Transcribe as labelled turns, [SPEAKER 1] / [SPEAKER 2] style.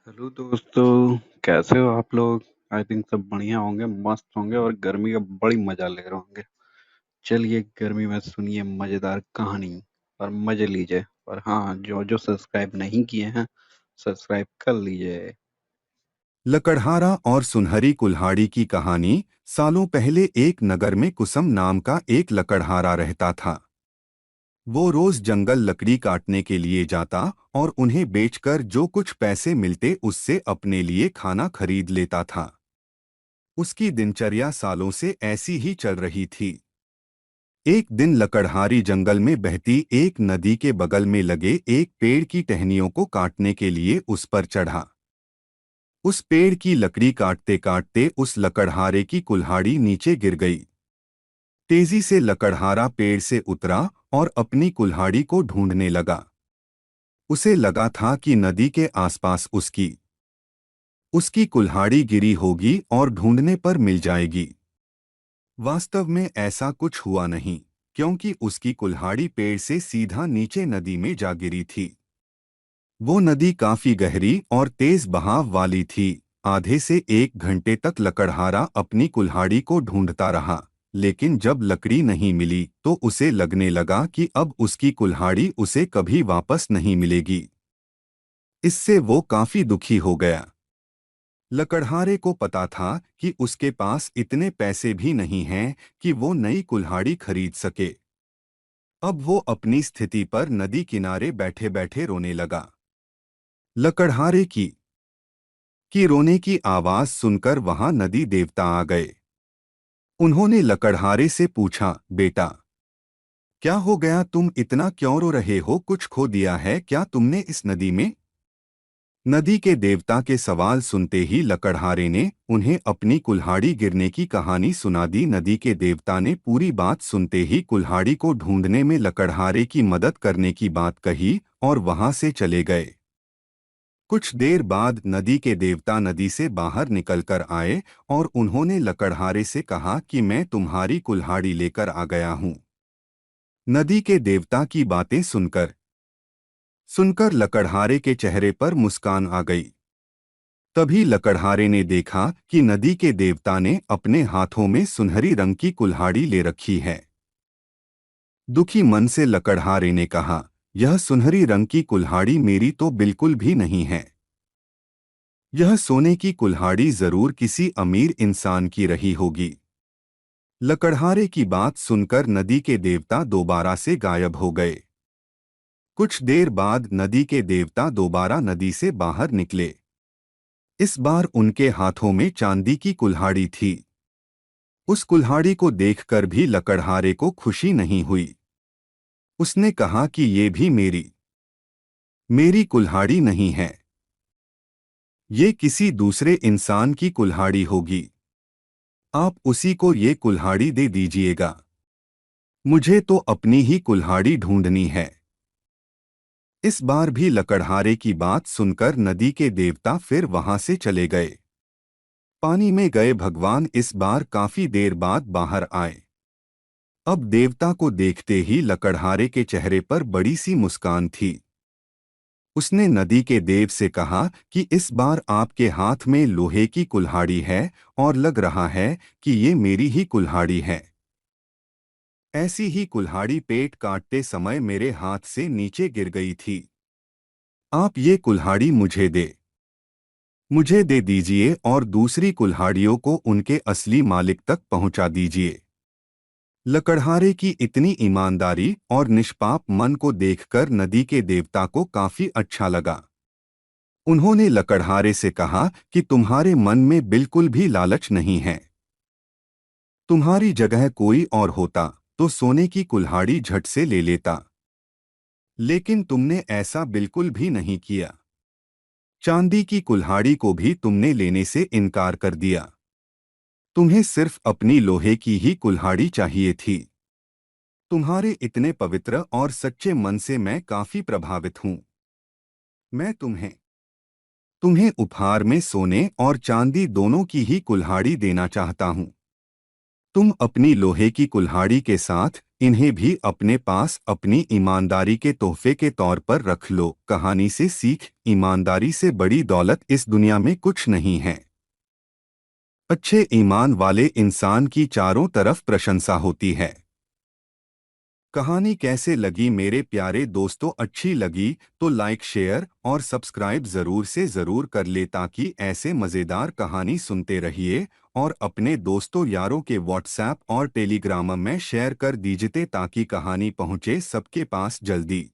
[SPEAKER 1] Hello दोस्तों, कैसे हो आप लोग। आई थिंक सब बढ़िया होंगे, मस्त होंगे और गर्मी का बड़ी मजा ले रहे होंगे। चलिए गर्मी में सुनिए मजेदार कहानी और मजे लीजिए। और हाँ, जो जो सब्सक्राइब नहीं किए हैं सब्सक्राइब कर लीजिए।
[SPEAKER 2] लकड़हारा और सुनहरी कुल्हाड़ी की कहानी। सालों पहले एक नगर में कुसुम नाम का एक लकड़हारा रहता था। वो रोज जंगल लकड़ी काटने के लिए जाता और उन्हें बेचकर जो कुछ पैसे मिलते उससे अपने लिए खाना खरीद लेता था। उसकी दिनचर्या सालों से ऐसी ही चल रही थी। एक दिन लकड़हारी जंगल में बहती एक नदी के बगल में लगे एक पेड़ की टहनियों को काटने के लिए उस पर चढ़ा। उस पेड़ की लकड़ी काटते काटते उस लकड़हारे की कुल्हाड़ी नीचे गिर गई। तेजी से लकड़हारा पेड़ से उतरा और अपनी कुल्हाड़ी को ढूंढने लगा। उसे लगा था कि नदी के आसपास उसकी उसकी कुल्हाड़ी गिरी होगी और ढूंढने पर मिल जाएगी। वास्तव में ऐसा कुछ हुआ नहीं, क्योंकि उसकी कुल्हाड़ी पेड़ से सीधा नीचे नदी में जा गिरी थी। वो नदी काफी गहरी और तेज बहाव वाली थी। आधे से 1 घंटे तक लकड़हारा अपनी कुल्हाड़ी को ढूंढता रहा, लेकिन जब लकड़ी नहीं मिली तो उसे लगने लगा कि अब उसकी कुल्हाड़ी उसे कभी वापस नहीं मिलेगी। इससे वो काफी दुखी हो गया। लकड़हारे को पता था कि उसके पास इतने पैसे भी नहीं हैं कि वो नई कुल्हाड़ी खरीद सके। अब वो अपनी स्थिति पर नदी किनारे बैठे बैठे रोने लगा। लकड़हारे की रोने की आवाज सुनकर वहां नदी देवता आ गए। उन्होंने लकड़हारे से पूछा, बेटा, क्या हो गया, तुम इतना क्यों रो रहे हो, कुछ खो दिया है क्या तुमने इस नदी में? नदी के देवता के सवाल सुनते ही लकड़हारे ने उन्हें अपनी कुल्हाड़ी गिरने की कहानी सुना दी। नदी के देवता ने पूरी बात सुनते ही कुल्हाड़ी को ढूंढने में लकड़हारे की मदद करने की बात कही और वहां से चले गए। कुछ देर बाद नदी के देवता नदी से बाहर निकलकर आए और उन्होंने लकड़हारे से कहा कि मैं तुम्हारी कुल्हाड़ी लेकर आ गया हूँ। नदी के देवता की बातें सुनकर सुनकर लकड़हारे के चेहरे पर मुस्कान आ गई। तभी लकड़हारे ने देखा कि नदी के देवता ने अपने हाथों में सुनहरी रंग की कुल्हाड़ी ले रखी है। दुखी मन से लकड़हारे ने कहा, यह सुनहरी रंग की कुल्हाड़ी मेरी तो बिल्कुल भी नहीं है। यह सोने की कुल्हाड़ी जरूर किसी अमीर इंसान की रही होगी। लकड़हारे की बात सुनकर नदी के देवता दोबारा से गायब हो गए। कुछ देर बाद नदी के देवता दोबारा नदी से बाहर निकले। इस बार उनके हाथों में चांदी की कुल्हाड़ी थी। उस कुल्हाड़ी को देखकर भी लकड़हारे को खुशी नहीं हुई। उसने कहा कि ये भी मेरी कुल्हाड़ी नहीं है। ये किसी दूसरे इंसान की कुल्हाड़ी होगी। आप उसी को ये कुल्हाड़ी दे दीजिएगा। मुझे तो अपनी ही कुल्हाड़ी ढूंढनी है। इस बार भी लकड़हारे की बात सुनकर नदी के देवता फिर वहां से चले गए। पानी में गए भगवान इस बार काफी देर बाद बाहर आए। अब देवता को देखते ही लकड़हारे के चेहरे पर बड़ी सी मुस्कान थी। उसने नदी के देव से कहा कि इस बार आपके हाथ में लोहे की कुल्हाड़ी है और लग रहा है कि ये मेरी ही कुल्हाड़ी है। ऐसी ही कुल्हाड़ी पेट काटते समय मेरे हाथ से नीचे गिर गई थी। आप ये कुल्हाड़ी मुझे दे दीजिए और दूसरी कुल्हाड़ियों को उनके असली मालिक तक पहुंचा दीजिए। लकड़हारे की इतनी ईमानदारी और निष्पाप मन को देखकर नदी के देवता को काफी अच्छा लगा। उन्होंने लकड़हारे से कहा कि तुम्हारे मन में बिल्कुल भी लालच नहीं है। तुम्हारी जगह कोई और होता तो सोने की कुल्हाड़ी झट से ले लेता, लेकिन तुमने ऐसा बिल्कुल भी नहीं किया। चांदी की कुल्हाड़ी को भी तुमने लेने से इनकार कर दिया। तुम्हें सिर्फ अपनी लोहे की ही कुल्हाड़ी चाहिए थी। तुम्हारे इतने पवित्र और सच्चे मन से मैं काफी प्रभावित हूँ। मैं तुम्हें उपहार में सोने और चांदी दोनों की ही कुल्हाड़ी देना चाहता हूँ। तुम अपनी लोहे की कुल्हाड़ी के साथ इन्हें भी अपने पास अपनी ईमानदारी के तोहफे के तौर पर रख लो। कहानी से सीख, ईमानदारी से बड़ी दौलत इस दुनिया में कुछ नहीं है। अच्छे ईमान वाले इंसान की चारों तरफ प्रशंसा होती है। कहानी कैसे लगी मेरे प्यारे दोस्तों? अच्छी लगी तो लाइक, शेयर और सब्सक्राइब ज़रूर से ज़रूर कर ले, ताकि ऐसे मज़ेदार कहानी सुनते रहिए। और अपने दोस्तों यारों के व्हाट्सएप और टेलीग्राम में शेयर कर दीजिए, ताकि कहानी पहुँचे सबके पास जल्दी।